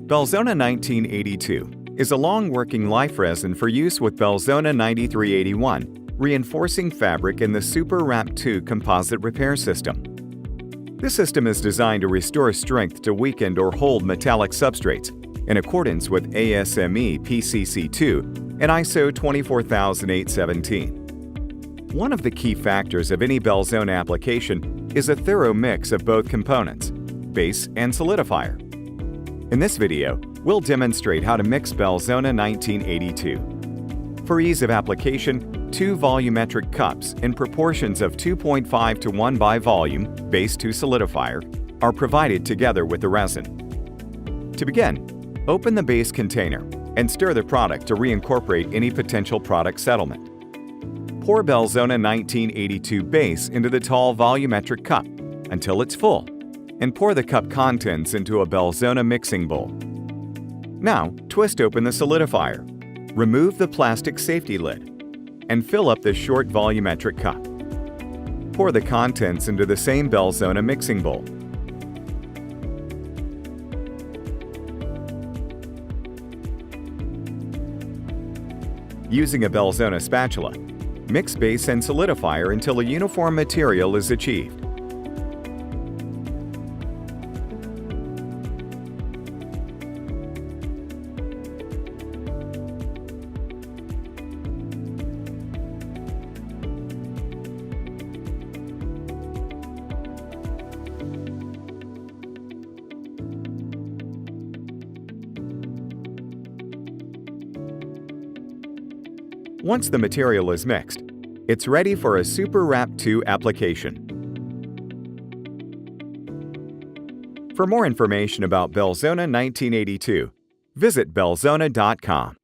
Belzona 1982 is a long-working life resin for use with Belzona 9381, reinforcing fabric in the SuperWrap II composite repair system. This system is designed to restore strength to weakened or hold metallic substrates in accordance with ASME PCC 2 and ISO 24817. One of the key factors of any Belzona application is a thorough mix of both components, base and solidifier. In this video, we'll demonstrate how to mix Belzona 1982. For ease of application, 2 volumetric cups in proportions of 2.5 to 1 by volume, base to solidifier, are provided together with the resin. To begin, open the base container and stir the product to reincorporate any potential product settlement. Pour Belzona 1982 base into the tall volumetric cup until it's full, and pour the cup contents into a Belzona mixing bowl. Now, twist open the solidifier, remove the plastic safety lid, and fill up the short volumetric cup. Pour the contents into the same Belzona mixing bowl. Using a Belzona spatula, mix base and solidifier until a uniform material is achieved. Once the material is mixed, it's ready for a SuperWrap II application. For more information about Belzona 1982, visit belzona.com.